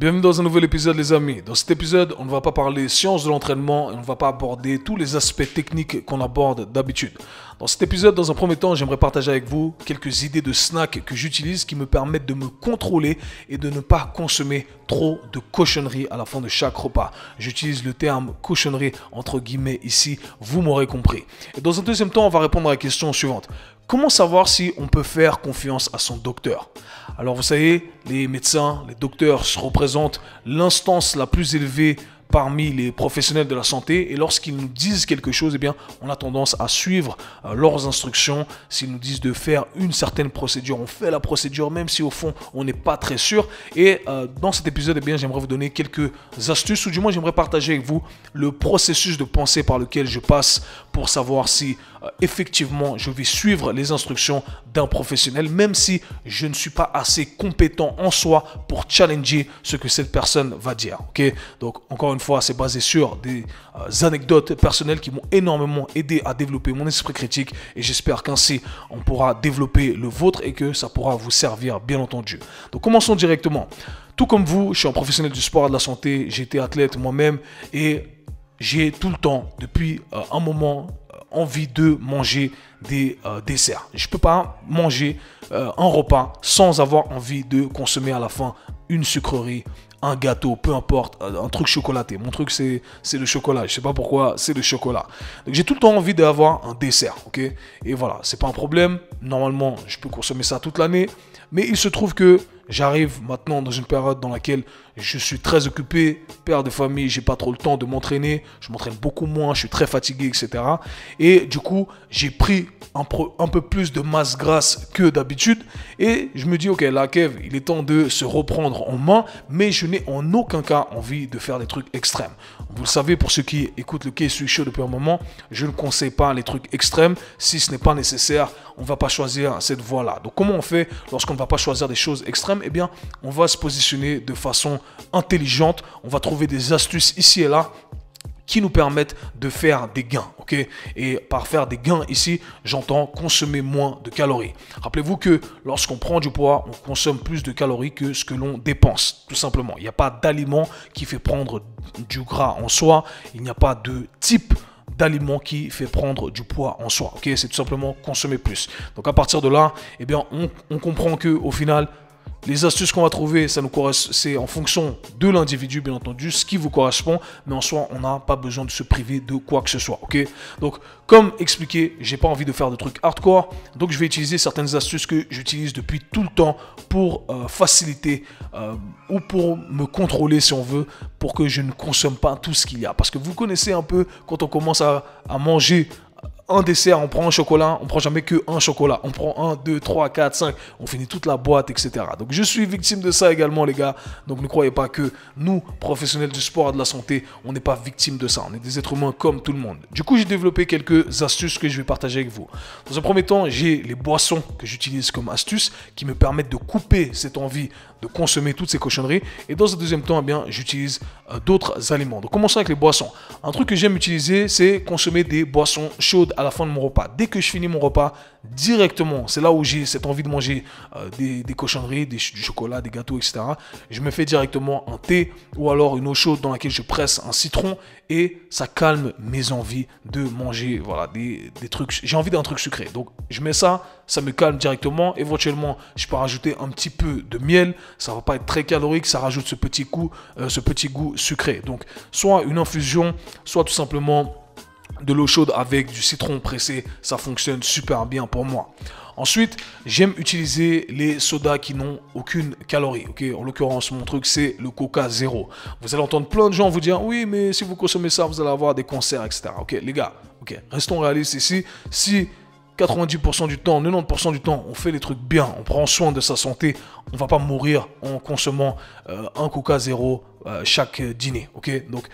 Bienvenue dans un nouvel épisode les amis. Dans cet épisode, on ne va pas parler science de l'entraînement et on ne va pas aborder tous les aspects techniques qu'on aborde d'habitude. Dans cet épisode, dans un premier temps, j'aimerais partager avec vous quelques idées de snacks que j'utilise qui me permettent de me contrôler et de ne pas consommer trop de cochonneries à la fin de chaque repas. J'utilise le terme cochonnerie entre guillemets ici, vous m'aurez compris. Et dans un deuxième temps, on va répondre à la question suivante. Comment savoir si on peut faire confiance à son docteur? Alors vous savez, les médecins, les docteurs représentent l'instance la plus élevée parmi les professionnels de la santé et lorsqu'ils nous disent quelque chose, eh bien, on a tendance à suivre leurs instructions. S'ils nous disent de faire une certaine procédure, on fait la procédure même si au fond on n'est pas très sûr. Et dans cet épisode, eh bien, j'aimerais vous donner quelques astuces ou du moins j'aimerais partager avec vous le processus de pensée par lequel je passe pour savoir si effectivement je vais suivre les instructions d'un professionnel même si je ne suis pas assez compétent en soi pour challenger ce que cette personne va dire. Ok, donc encore une fois, c'est basé sur des anecdotes personnelles qui m'ont énormément aidé à développer mon esprit critique et j'espère qu'ainsi on pourra développer le vôtre et que ça pourra vous servir bien entendu. Donc commençons directement. Tout comme vous, je suis un professionnel du sport et de la santé, j'ai été athlète moi-même et j'ai tout le temps, depuis un moment, envie de manger des desserts. Je ne peux pas manger un repas sans avoir envie de consommer à la fin une sucrerie, un gâteau, peu importe, un truc chocolaté. Mon truc, c'est le chocolat. Je ne sais pas pourquoi, c'est le chocolat. Donc, j'ai tout le temps envie d'avoir un dessert, ok? Et voilà, c'est pas un problème. Normalement, je peux consommer ça toute l'année. Mais il se trouve que j'arrive maintenant dans une période dans laquelle je suis très occupé, père de famille, j'ai pas trop le temps de m'entraîner, je m'entraîne beaucoup moins, je suis très fatigué, etc. Et du coup, j'ai pris un peu plus de masse grasse que d'habitude et je me dis, ok, là, Kev, il est temps de se reprendre en main, mais je n'ai en aucun cas envie de faire des trucs extrêmes. Vous le savez, pour ceux qui écoutent le K-Sui Show depuis un moment, je ne conseille pas les trucs extrêmes. Si ce n'est pas nécessaire, on ne va pas choisir cette voie-là. Donc, comment on fait lorsqu'on ne va pas choisir des choses extrêmes? Eh bien, on va se positionner de façon intelligente. On va trouver des astuces ici et là qui nous permettent de faire des gains, ok? Et par faire des gains ici, j'entends consommer moins de calories. Rappelez-vous que lorsqu'on prend du poids, on consomme plus de calories que ce que l'on dépense, tout simplement. Il n'y a pas d'aliment qui fait prendre du gras en soi. Il n'y a pas de type d'aliment qui fait prendre du poids en soi, ok? C'est tout simplement consommer plus. Donc à partir de là, eh bien, on comprend que au final, les astuces qu'on va trouver, c'est en fonction de l'individu, bien entendu, ce qui vous correspond. Mais en soi, on n'a pas besoin de se priver de quoi que ce soit. Ok? Donc, comme expliqué, j'ai pas envie de faire de trucs hardcore. Donc, je vais utiliser certaines astuces que j'utilise depuis tout le temps pour faciliter ou pour me contrôler, si on veut, pour que je ne consomme pas tout ce qu'il y a. Parce que vous connaissez un peu, quand on commence à manger un dessert, on prend un chocolat, on prend jamais que un chocolat. On prend 1, 2, 3, 4, 5, on finit toute la boîte, etc. Donc je suis victime de ça également, les gars. Donc ne croyez pas que nous, professionnels du sport et de la santé, on n'est pas victime de ça. On est des êtres humains comme tout le monde. Du coup, j'ai développé quelques astuces que je vais partager avec vous. Dans un premier temps, j'ai les boissons que j'utilise comme astuces qui me permettent de couper cette envie de consommer toutes ces cochonneries. Et dans un deuxième temps, eh bien, j'utilise d'autres aliments. Donc commençons avec les boissons. Un truc que j'aime utiliser, c'est consommer des boissons chaudes à la fin de mon repas. Dès que je finis mon repas, directement, c'est là où j'ai cette envie de manger des cochonneries, du chocolat, des gâteaux, etc. Je me fais directement un thé ou alors une eau chaude dans laquelle je presse un citron et ça calme mes envies de manger, voilà, des trucs. J'ai envie d'un truc sucré. Donc je mets ça, ça me calme directement. Éventuellement, je peux rajouter un petit peu de miel. Ça va pas être très calorique, ça rajoute ce petit goût sucré. Donc soit une infusion, soit tout simplement de l'eau chaude avec du citron pressé, ça fonctionne super bien pour moi. Ensuite, j'aime utiliser les sodas qui n'ont aucune calorie. Ok, en l'occurrence, mon truc, c'est le Coca Zéro. Vous allez entendre plein de gens vous dire, oui, mais si vous consommez ça, vous allez avoir des cancers, etc. Ok, les gars, ok, restons réalistes ici. Si 90% du temps, 90% du temps, on fait les trucs bien, on prend soin de sa santé, on va pas mourir en consommant un Coca Zéro chaque dîner, ok? Donc,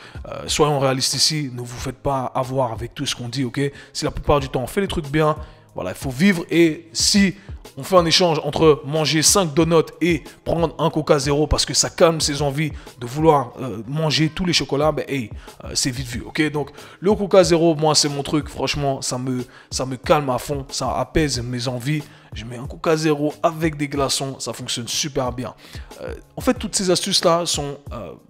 soyons réalistes ici, ne vous faites pas avoir avec tout ce qu'on dit, ok? Si la plupart du temps, on fait les trucs bien, Voilà, il faut vivre. Et si on fait un échange entre manger 5 donuts et prendre un Coca Zéro parce que ça calme ses envies de vouloir manger tous les chocolats, ben hey, c'est vite vu, ok? Donc le Coca Zéro, moi c'est mon truc, franchement, ça me calme à fond, ça apaise mes envies. Je mets un Coca Zéro avec des glaçons, ça fonctionne super bien. En fait, toutes ces astuces-là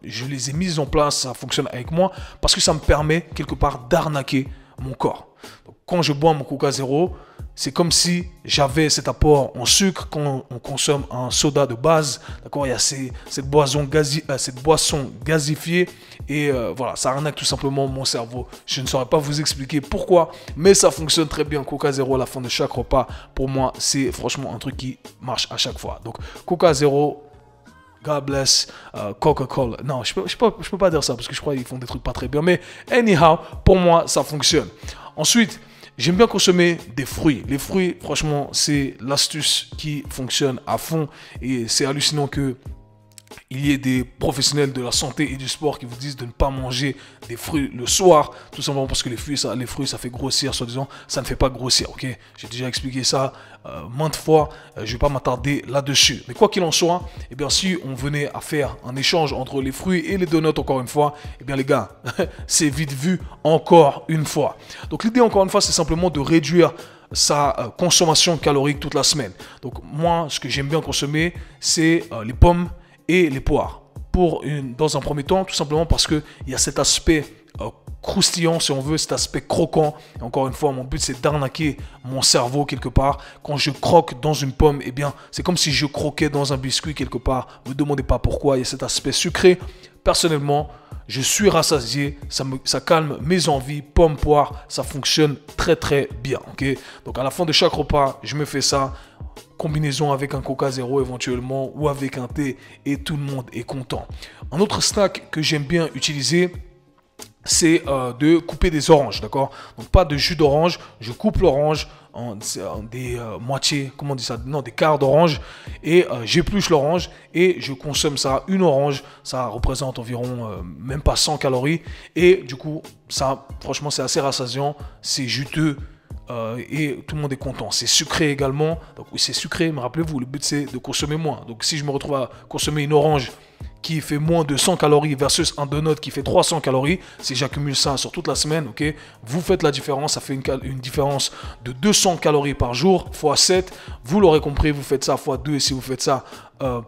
je les ai mises en place, ça fonctionne avec moi parce que ça me permet quelque part d'arnaquer mon corps. Donc, quand je bois mon Coca Zéro, c'est comme si j'avais cet apport en sucre quand on consomme un soda de base. D'accord, il y a cette boisson gazifiée et voilà, ça arnaque tout simplement mon cerveau. Je ne saurais pas vous expliquer pourquoi, mais ça fonctionne très bien. Coca Zéro à la fin de chaque repas, pour moi, c'est franchement un truc qui marche à chaque fois. Donc, Coca Zéro, God bless Coca-Cola. Non, je peux pas dire ça parce que je crois qu'ils font des trucs pas très bien. Mais anyhow, pour moi, ça fonctionne. Ensuite, j'aime bien consommer des fruits. Les fruits, franchement, c'est l'astuce qui fonctionne à fond. Et c'est hallucinant que il y ait des professionnels de la santé et du sport qui vous disent de ne pas manger des fruits le soir, tout simplement parce que les fruits, ça fait grossir, soi-disant, ça ne fait pas grossir, ok? J'ai déjà expliqué ça maintes fois, je ne vais pas m'attarder là-dessus. Mais quoi qu'il en soit, eh bien, si on venait à faire un échange entre les fruits et les donuts, encore une fois, eh bien les gars, c'est vite vu encore une fois. Donc l'idée, encore une fois, c'est simplement de réduire sa consommation calorique toute la semaine. Donc moi, ce que j'aime bien consommer, c'est les pommes et les poires. Dans un premier temps, tout simplement parce qu'il y a cet aspect croustillant, si on veut, cet aspect croquant. Et encore une fois, mon but, c'est d'arnaquer mon cerveau quelque part. Quand je croque dans une pomme, eh bien, c'est comme si je croquais dans un biscuit quelque part. Ne me demandez pas pourquoi, il y a cet aspect sucré. Personnellement, je suis rassasié, ça calme mes envies, pomme, poire, ça fonctionne très très bien, ok? Donc à la fin de chaque repas, je me fais ça, combinaison avec un Coca Zéro éventuellement ou avec un thé et tout le monde est content. Un autre snack que j'aime bien utiliser, c'est de couper des oranges, d'accord? Donc pas de jus d'orange, je coupe l'orange en des moitiés, comment on dit ça? Non, des quarts d'orange et j'épluche l'orange et je consomme ça. Une orange, ça représente environ même pas 100 calories et du coup, ça, franchement, c'est assez rassasiant, c'est juteux. Et tout le monde est content. C'est sucré également. Donc oui, c'est sucré, mais rappelez-vous, le but c'est de consommer moins. Donc si je me retrouve à consommer une orange qui fait moins de 100 calories versus un donut qui fait 300 calories, si j'accumule ça sur toute la semaine, ok, vous faites la différence, ça fait une différence de 200 calories par jour, x 7, vous l'aurez compris, vous faites ça x 2, et si vous faites ça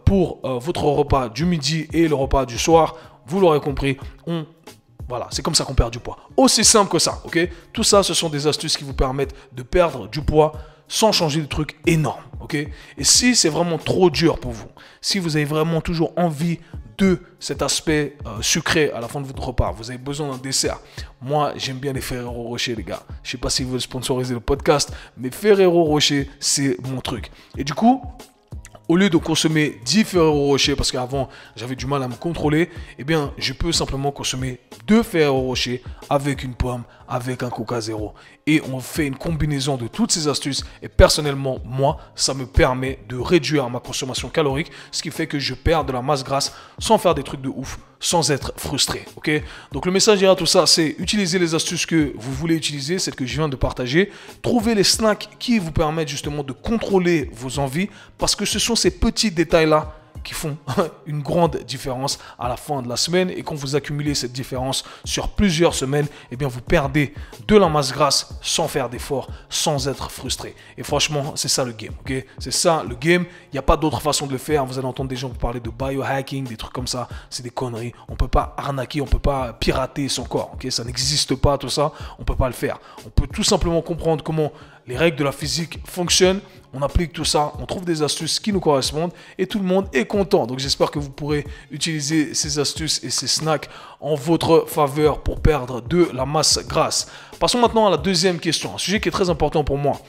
pour votre repas du midi et le repas du soir, vous l'aurez compris, voilà, c'est comme ça qu'on perd du poids. Aussi simple que ça, ok? Tout ça, ce sont des astuces qui vous permettent de perdre du poids sans changer de trucs énormes, ok? Et si c'est vraiment trop dur pour vous, si vous avez vraiment toujours envie de cet aspect sucré à la fin de votre repas, vous avez besoin d'un dessert. Moi, j'aime bien les Ferrero Rocher, les gars. Je sais pas si vous veulent sponsoriser le podcast, mais Ferrero Rocher, c'est mon truc. Et du coup, au lieu de consommer 10 Ferrero Rocher, parce qu'avant j'avais du mal à me contrôler, eh bien je peux simplement consommer 2 Ferrero Rocher avec une pomme, avec un Coca Zéro. Et on fait une combinaison de toutes ces astuces. Et personnellement, moi, ça me permet de réduire ma consommation calorique, ce qui fait que je perds de la masse grasse sans faire des trucs de ouf, sans être frustré. Ok? Donc le message derrière tout ça, c'est utiliser les astuces que vous voulez utiliser, celles que je viens de partager. Trouver les snacks qui vous permettent justement de contrôler vos envies, parce que ce sont ces petits détails-là qui font une grande différence à la fin de la semaine. Et quand vous accumulez cette différence sur plusieurs semaines, eh bien vous perdez de la masse grasse sans faire d'efforts, sans être frustré. Et franchement, c'est ça le game, ok? C'est ça le game. Il n'y a pas d'autre façon de le faire. Vous allez entendre des gens vous parler de biohacking, des trucs comme ça. C'est des conneries. On ne peut pas arnaquer, on ne peut pas pirater son corps, ok? Ça n'existe pas, tout ça. On ne peut pas le faire. On peut tout simplement comprendre comment les règles de la physique fonctionnent. On applique tout ça, on trouve des astuces qui nous correspondent et tout le monde est content. Donc j'espère que vous pourrez utiliser ces astuces et ces snacks en votre faveur pour perdre de la masse grasse. Passons maintenant à la deuxième question, un sujet qui est très important pour moi.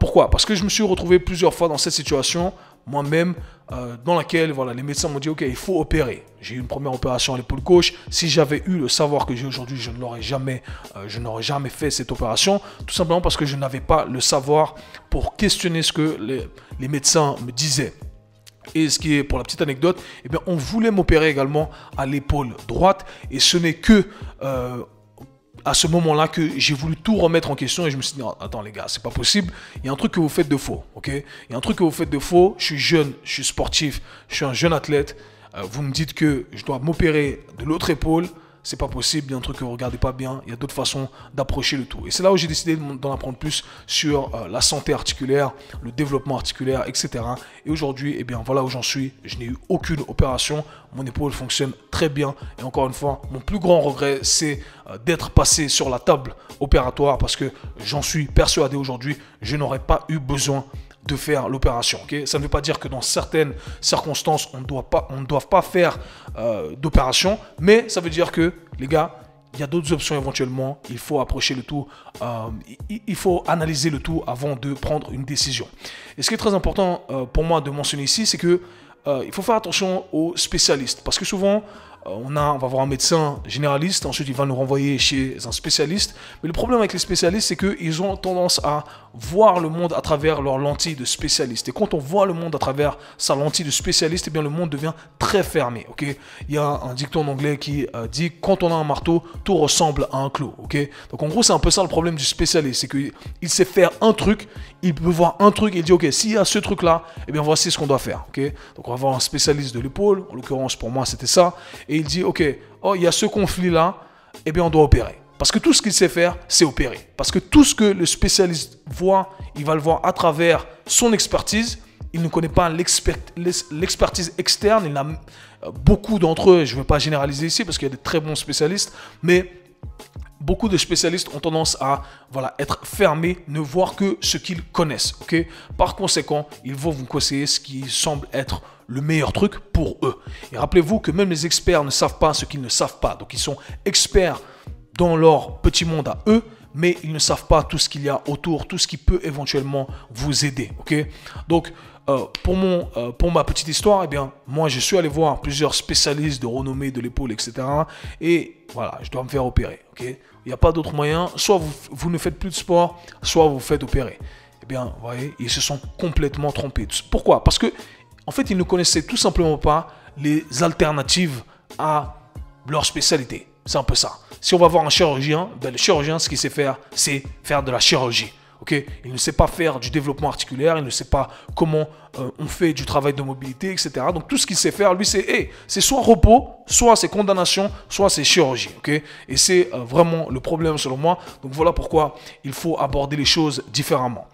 Pourquoi? Parce que je me suis retrouvé plusieurs fois dans cette situation, moi-même, dans laquelle voilà, les médecins m'ont dit ok, il faut opérer. J'ai eu une première opération à l'épaule gauche. Si j'avais eu le savoir que j'ai aujourd'hui, je n'aurais jamais fait cette opération, tout simplement parce que je n'avais pas le savoir pour questionner ce que les médecins me disaient. Et ce qui est, pour la petite anecdote, eh bien, on voulait m'opérer également à l'épaule droite, et ce n'est que à ce moment-là que j'ai voulu tout remettre en question et je me suis dit, non, attends les gars, c'est pas possible. Il y a un truc que vous faites de faux, ok? Il y a un truc que vous faites de faux. Je suis jeune, je suis sportif, je suis un jeune athlète. Vous me dites que je dois m'opérer de l'autre épaule. C'est pas possible, il y a un truc que vous regardez pas bien, il y a d'autres façons d'approcher le tout. Et c'est là où j'ai décidé d'en apprendre plus sur la santé articulaire, le développement articulaire, etc. Et aujourd'hui, eh bien voilà où j'en suis. Je n'ai eu aucune opération, mon épaule fonctionne très bien. Et encore une fois, mon plus grand regret, c'est d'être passé sur la table opératoire parce que j'en suis persuadé aujourd'hui, je n'aurais pas eu besoin de faire l'opération. Okay? Ça ne veut pas dire que dans certaines circonstances, on ne doit pas faire d'opération, mais ça veut dire que, les gars, il y a d'autres options éventuellement. Il faut approcher le tout, il faut analyser le tout avant de prendre une décision. Et ce qui est très important pour moi de mentionner ici, c'est que il faut faire attention aux spécialistes, parce que souvent, on va voir un médecin généraliste, ensuite il va nous renvoyer chez un spécialiste. Mais le problème avec les spécialistes, c'est qu'ils ont tendance à voir le monde à travers leur lentille de spécialiste. Et quand on voit le monde à travers sa lentille de spécialiste, eh bien le monde devient très fermé. Okay? Il y a un dicton en anglais qui dit « Quand on a un marteau, tout ressemble à un clou. Okay? » Donc en gros, c'est un peu ça le problème du spécialiste. C'est qu'il sait faire un truc, il peut voir un truc et il dit « Ok, s'il y a ce truc-là, eh bien voici ce qu'on doit faire. Okay? » Donc on va voir un spécialiste de l'épaule. En l'occurrence, pour moi, c'était ça. Et il dit, ok, oh, il y a ce conflit-là, eh bien, on doit opérer. Parce que tout ce qu'il sait faire, c'est opérer. Parce que tout ce que le spécialiste voit, il va le voir à travers son expertise. Il ne connaît pas l'expertise externe. Il a beaucoup d'entre eux, je ne vais pas généraliser ici parce qu'il y a de très bons spécialistes, mais beaucoup de spécialistes ont tendance à être fermés, ne voir que ce qu'ils connaissent. Okay? Par conséquent, ils vont vous conseiller ce qui semble être le meilleur truc pour eux. Et rappelez-vous que même les experts ne savent pas ce qu'ils ne savent pas. Donc ils sont experts dans leur petit monde à eux, mais ils ne savent pas tout ce qu'il y a autour, tout ce qui peut éventuellement vous aider. Okay? Donc pour ma petite histoire, eh bien, moi je suis allé voir plusieurs spécialistes de renommée de l'épaule, etc. Et voilà, je dois me faire opérer. Okay? Il n'y a pas d'autre moyen. Soit vous ne faites plus de sport, soit vous faites opérer. Eh bien, vous voyez, ils se sont complètement trompés. Pourquoi? Parce que en fait, ils ne connaissaient tout simplement pas les alternatives à leur spécialité. C'est un peu ça. Si on va voir un chirurgien, ben le chirurgien, ce qu'il sait faire, c'est faire de la chirurgie. Okay? Il ne sait pas faire du développement articulaire, il ne sait pas comment on fait du travail de mobilité, etc. Donc tout ce qu'il sait faire, lui, c'est soit repos, soit c'est condamnation, soit c'est chirurgie. Okay? Et c'est vraiment le problème selon moi. Donc voilà pourquoi il faut aborder les choses différemment.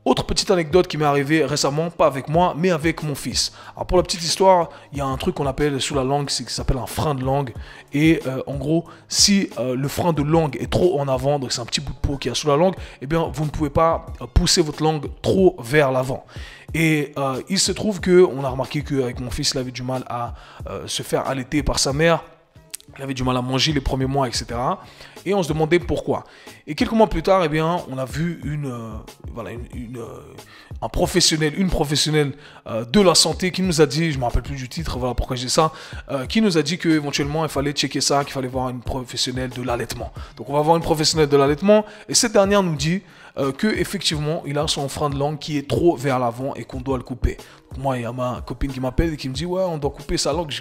Autre petite anecdote qui m'est arrivée récemment, pas avec moi, mais avec mon fils. Alors pour la petite histoire, il y a un truc qu'on appelle sous la langue, qui s'appelle un frein de langue. Et en gros, si le frein de langue est trop en avant, donc c'est un petit bout de peau qui est sous la langue, eh bien vous ne pouvez pas pousser votre langue trop vers l'avant. Et il se trouve qu'on a remarqué qu'avec mon fils, il avait du mal à se faire allaiter par sa mère. Il avait du mal à manger les premiers mois, etc. Et on se demandait pourquoi. Et quelques mois plus tard, eh bien, on a vu un professionnel, une professionnelle de la santé qui nous a dit, je ne me rappelle plus du titre, voilà pourquoi j'ai ça, qui nous a dit qu'éventuellement, il fallait checker ça, qu'il fallait voir une professionnelle de l'allaitement. Donc, on va voir une professionnelle de l'allaitement. Et cette dernière nous dit qu'effectivement, il a son frein de langue qui est trop vers l'avant et qu'on doit le couper. Donc, moi, il y a ma copine qui m'appelle et qui me dit, ouais, on doit couper sa langue.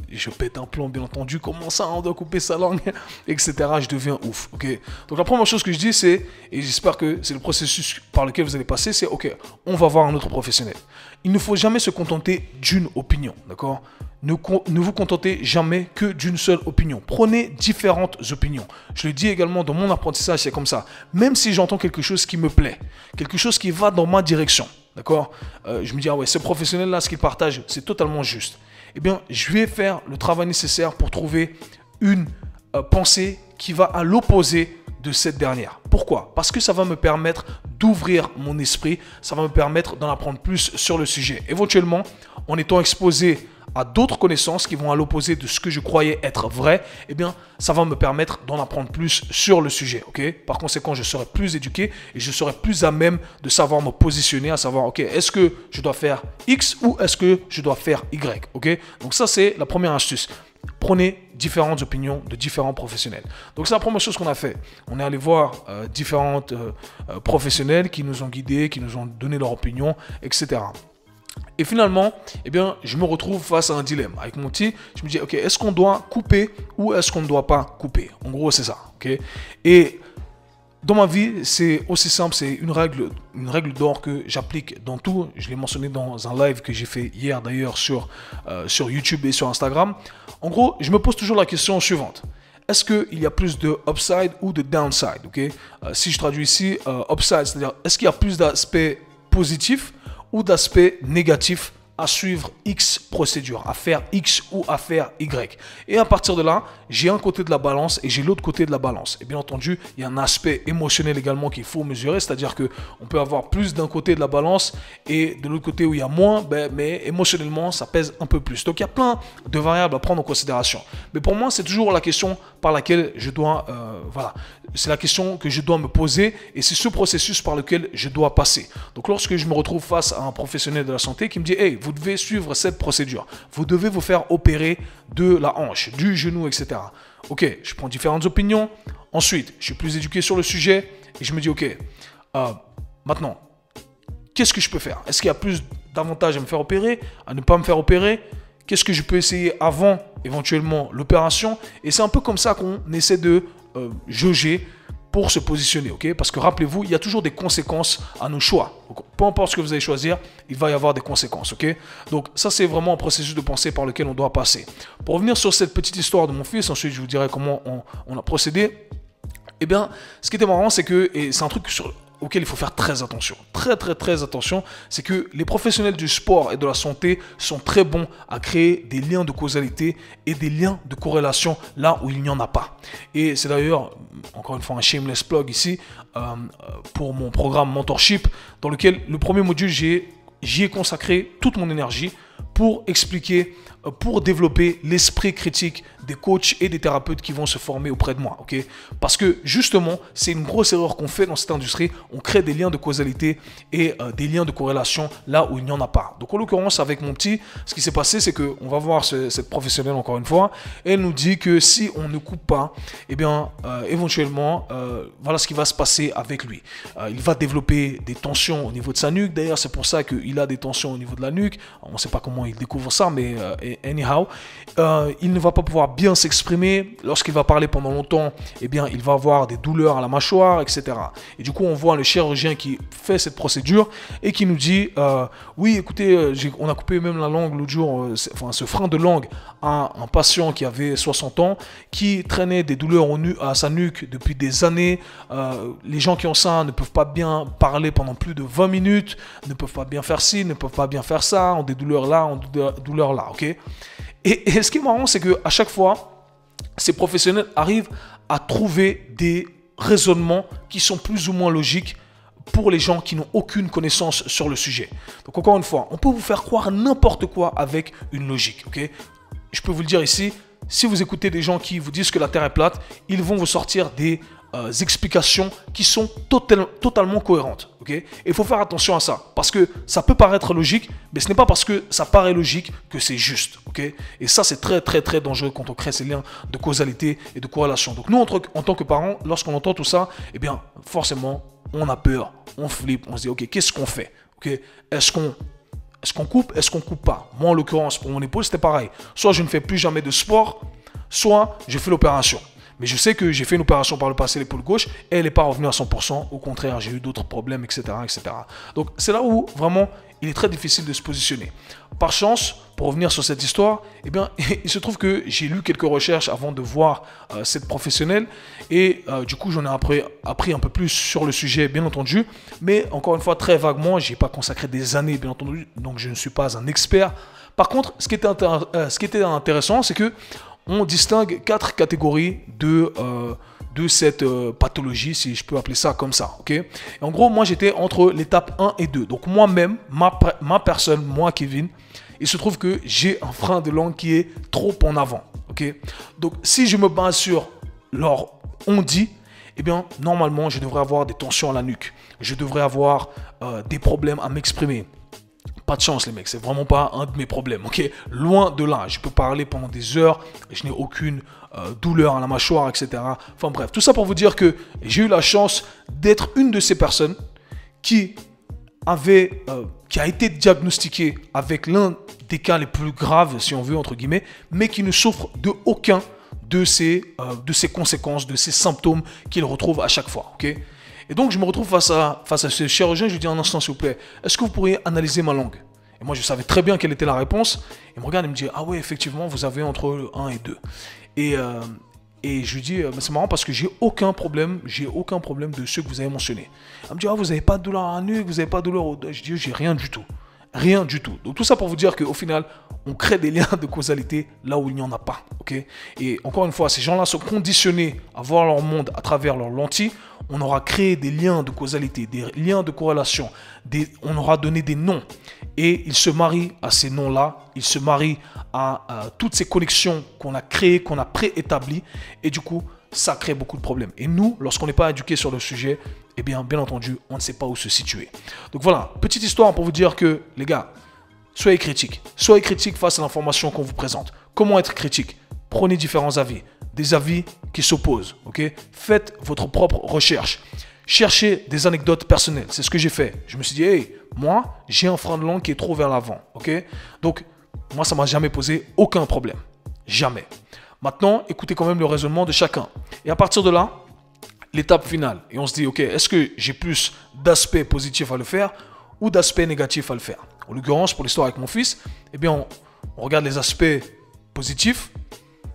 Je pète un plomb, bien entendu. Comment ça, on doit couper sa langue, etc. Je deviens ouf. Okay? Donc, la première chose que je dis, c'est, et j'espère que c'est le processus par lequel vous allez passer, c'est, ok, on va voir un autre professionnel. Il ne faut jamais se contenter d'une opinion, d'accord? Ne vous contentez jamais que d'une seule opinion. Prenez différentes opinions. Je le dis également dans mon apprentissage, c'est comme ça. Même si j'entends quelque chose qui me plaît, quelque chose qui va dans ma direction, d'accord? Je me dis, ah ouais, ce professionnel-là, ce qu'il partage, c'est totalement juste. Eh bien, je vais faire le travail nécessaire pour trouver une pensée qui va à l'opposé de cette dernière. Pourquoi? Parce que ça va me permettre d'ouvrir mon esprit, ça va me permettre d'en apprendre plus sur le sujet. Éventuellement, en étant exposé à d'autres connaissances qui vont à l'opposé de ce que je croyais être vrai, eh bien, ça va me permettre d'en apprendre plus sur le sujet. Okay? Par conséquent, je serai plus éduqué et je serai plus à même de savoir me positionner, à savoir, ok, est-ce que je dois faire X ou est-ce que je dois faire Y? Okay? Donc ça, c'est la première astuce. Prenez différentes opinions de différents professionnels. Donc c'est la première chose qu'on a fait. On est allé voir différentes professionnels qui nous ont guidés, qui nous ont donné leur opinion, etc. Et finalement, eh bien, je me retrouve face à un dilemme. Avec mon petit, je me dis, ok, est-ce qu'on doit couper ou est-ce qu'on ne doit pas couper? En gros, c'est ça. Ok. Et dans ma vie, c'est aussi simple, c'est une règle d'or que j'applique dans tout. Je l'ai mentionné dans un live que j'ai fait hier d'ailleurs sur YouTube et sur Instagram. En gros, je me pose toujours la question suivante. Est-ce qu'il y a plus de upside ou de downside? Okay? Si je traduis ici, upside, c'est-à-dire est-ce qu'il y a plus d'aspects positifs ou d'aspects négatifs à suivre X procédure, à faire X ou à faire Y. Et à partir de là, j'ai un côté de la balance et j'ai l'autre côté de la balance. Et bien entendu, il y a un aspect émotionnel également qu'il faut mesurer, c'est-à-dire qu'on peut avoir plus d'un côté de la balance et de l'autre côté où il y a moins, mais émotionnellement, ça pèse un peu plus. Donc il y a plein de variables à prendre en considération. Mais pour moi, c'est toujours la question par laquelle je dois, c'est la question que je dois me poser et c'est ce processus par lequel je dois passer. Donc lorsque je me retrouve face à un professionnel de la santé qui me dit « Hey, vous devez suivre cette procédure. Vous devez vous faire opérer de la hanche, du genou, etc. » Ok, je prends différentes opinions. Ensuite, je suis plus éduqué sur le sujet et je me dis « Ok, maintenant, qu'est-ce que je peux faire? Est-ce qu'il y a plus d'avantages à me faire opérer, à ne pas me faire opérer? Qu'est-ce que je peux essayer avant, éventuellement, l'opération ?» Et c'est un peu comme ça qu'on essaie de jauger pour se positionner, ok? Parce que rappelez-vous, il y a toujours des conséquences à nos choix. Donc, peu importe ce que vous allez choisir, il va y avoir des conséquences, ok? Donc ça, c'est vraiment un processus de pensée par lequel on doit passer. Pour revenir sur cette petite histoire de mon fils, ensuite je vous dirai comment on a procédé. Eh bien, ce qui était marrant, c'est que, et c'est un truc auquel il faut faire très attention, très attention, c'est que les professionnels du sport et de la santé sont très bons à créer des liens de causalité et des liens de corrélation là où il n'y en a pas. Et c'est d'ailleurs, encore une fois, un shameless plug ici, pour mon programme Mentorship, dans lequel le premier module, j'y ai consacré toute mon énergie pour expliquer, pour développer l'esprit critique des coachs et des thérapeutes qui vont se former auprès de moi, ok? Parce que justement, c'est une grosse erreur qu'on fait dans cette industrie. On crée des liens de causalité et des liens de corrélation là où il n'y en a pas. Donc en l'occurrence, avec mon petit, ce qui s'est passé, c'est qu'on va voir cette professionnelle encore une fois. Elle nous dit que si on ne coupe pas, eh bien, éventuellement, voilà ce qui va se passer avec lui. Il va développer des tensions au niveau de sa nuque. D'ailleurs, c'est pour ça qu'il a des tensions au niveau de la nuque. On ne sait pas comment il découvre ça, mais anyhow, il ne va pas pouvoir bien s'exprimer. Lorsqu'il va parler pendant longtemps, eh bien, il va avoir des douleurs à la mâchoire, etc. Et du coup, on voit le chirurgien qui fait cette procédure et qui nous dit oui, écoutez, on a coupé même la langue l'autre jour, ce frein de langue à un patient qui avait 60 ans, qui traînait des douleurs à sa nuque depuis des années. Les gens qui ont ça ne peuvent pas bien parler pendant plus de 20 minutes, ne peuvent pas bien faire ci, ne peuvent pas bien faire ça, ont des douleurs là, ont des douleurs là, ok? Et ce qui est marrant, c'est qu'à chaque fois, ces professionnels arrivent à trouver des raisonnements qui sont plus ou moins logiques pour les gens qui n'ont aucune connaissance sur le sujet. Donc encore une fois, on peut vous faire croire n'importe quoi avec une logique, ok? Je peux vous le dire ici, si vous écoutez des gens qui vous disent que la Terre est plate, ils vont vous sortir des explications qui sont totalement cohérentes. Okay? Et il faut faire attention à ça, parce que ça peut paraître logique, mais ce n'est pas parce que ça paraît logique que c'est juste. Okay? Et ça, c'est très dangereux quand on crée ces liens de causalité et de corrélation. Donc nous, en tant que parents, lorsqu'on entend tout ça, eh bien, forcément, on a peur, on flippe, on se dit, ok, qu'est-ce qu'on fait? Okay? Est-ce qu'on coupe? Est-ce qu'on coupe pas? Moi, en l'occurrence, pour mon épaule, c'était pareil. Soit je ne fais plus jamais de sport, soit je fais l'opération. Mais je sais que j'ai fait une opération par le passé, l'épaule gauche, et elle n'est pas revenue à 100%. Au contraire, j'ai eu d'autres problèmes, etc., etc. Donc, c'est là où, vraiment, il est très difficile de se positionner. Par chance, pour revenir sur cette histoire, eh bien, il se trouve que j'ai lu quelques recherches avant de voir cette professionnelle. Et du coup, j'en ai appris un peu plus sur le sujet, bien entendu. Mais, encore une fois, très vaguement, je n'ai pas consacré des années, bien entendu. Donc, je ne suis pas un expert. Par contre, ce qui était intéressant, c'est que on distingue 4 catégories de cette pathologie, si je peux appeler ça comme ça. Okay? Et en gros, moi, j'étais entre l'étape 1 et 2. Donc moi-même, ma personne, moi, Kevin, il se trouve que j'ai un frein de langue qui est trop en avant. Okay? Donc si je me base sur leur on-dit, eh bien, normalement, je devrais avoir des tensions à la nuque. Je devrais avoir des problèmes à m'exprimer. Pas de chance les mecs, c'est vraiment pas un de mes problèmes, ok? Loin de là, je peux parler pendant des heures, je n'ai aucune douleur à la mâchoire, etc. Enfin bref, tout ça pour vous dire que j'ai eu la chance d'être une de ces personnes qui qui a été diagnostiqué avec l'un des cas les plus graves, si on veut, entre guillemets, mais qui ne souffre de aucun de ces conséquences, de ces symptômes qu'il retrouve à chaque fois. Okay? Et donc, je me retrouve face à ce chirurgien, je lui dis un instant, s'il vous plaît, est-ce que vous pourriez analyser ma langue? Et moi, je savais très bien quelle était la réponse. Il me regarde et me dit, ah ouais, effectivement, vous avez entre 1 et 2. Et je lui dis, c'est marrant parce que j'ai aucun problème de ceux que vous avez mentionnés. Elle me dit, ah, vous n'avez pas de douleur à la nuque, vous n'avez pas de douleur au dos. Je dis, j'ai rien du tout. Rien du tout. Donc tout ça pour vous dire qu'au final, on crée des liens de causalité là où il n'y en a pas. Okay? Et encore une fois, ces gens-là sont conditionnés à voir leur monde à travers leurs lentilles. On aura créé des liens de causalité, des liens de corrélation. On aura donné des noms. Et ils se marient à ces noms-là. Ils se marient à toutes ces connexions qu'on a créées, qu'on a préétablies. Et du coup, ça crée beaucoup de problèmes. Et nous, lorsqu'on n'est pas éduqué sur le sujet, eh bien entendu, on ne sait pas où se situer. Donc voilà, petite histoire pour vous dire que, les gars, soyez critiques. Soyez critiques face à l'information qu'on vous présente. Comment être critique? Prenez différents avis. Des avis qui s'opposent. Okay? Faites votre propre recherche. Cherchez des anecdotes personnelles. C'est ce que j'ai fait. Je me suis dit, hey, moi, j'ai un frein de langue qui est trop vers l'avant. Okay? Donc, moi, ça ne m'a jamais posé aucun problème. Jamais. Maintenant, écoutez quand même le raisonnement de chacun. Et à partir de là, l'étape finale. Et on se dit, ok, est-ce que j'ai plus d'aspects positifs à le faire ou d'aspects négatifs à le faire? En l'occurrence, pour l'histoire avec mon fils, eh bien, on regarde les aspects positifs.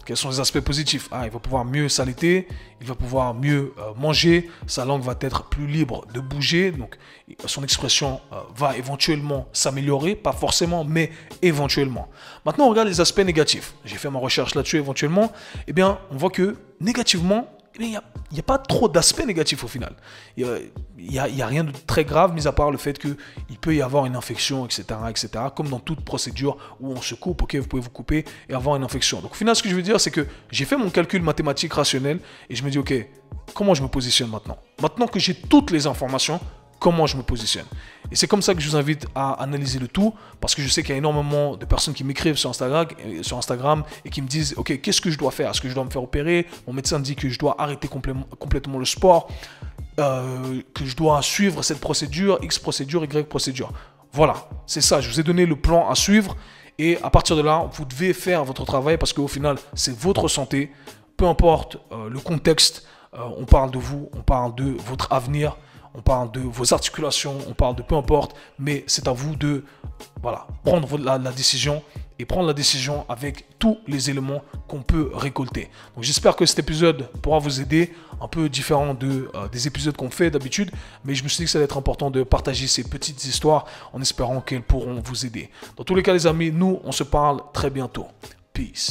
Quels sont les aspects positifs? Il va pouvoir mieux s'allaiter, il va pouvoir mieux manger, sa langue va être plus libre de bouger, donc son expression va éventuellement s'améliorer, pas forcément, mais éventuellement. Maintenant, on regarde les aspects négatifs. J'ai fait ma recherche là-dessus éventuellement. Eh bien, on voit que négativement, il n'y a pas trop d'aspects négatifs au final. Il n'y a rien de très grave, mis à part le fait qu'il peut y avoir une infection, etc., etc. Comme dans toute procédure où on se coupe, ok, vous pouvez vous couper et avoir une infection. Donc au final, ce que je veux dire, c'est que j'ai fait mon calcul mathématique rationnel et je me dis, ok, comment je me positionne maintenant? Maintenant que j'ai toutes les informations, comment je me positionne? Et c'est comme ça que je vous invite à analyser le tout, parce que je sais qu'il y a énormément de personnes qui m'écrivent sur Instagram et qui me disent, ok, qu'est-ce que je dois faire? Est-ce que je dois me faire opérer? Mon médecin me dit que je dois arrêter complètement le sport, que je dois suivre cette procédure, X procédure, Y procédure. Voilà, c'est ça, je vous ai donné le plan à suivre et à partir de là, vous devez faire votre travail parce qu'au final, c'est votre santé, peu importe le contexte, on parle de vous, on parle de votre avenir, on parle de vos articulations, on parle de peu importe, mais c'est à vous de prendre la décision et prendre la décision avec tous les éléments qu'on peut récolter. Donc j'espère que cet épisode pourra vous aider, un peu différent des épisodes qu'on fait d'habitude, mais je me suis dit que ça allait être important de partager ces petites histoires en espérant qu'elles pourront vous aider. Dans tous les cas les amis, nous on se parle très bientôt. Peace.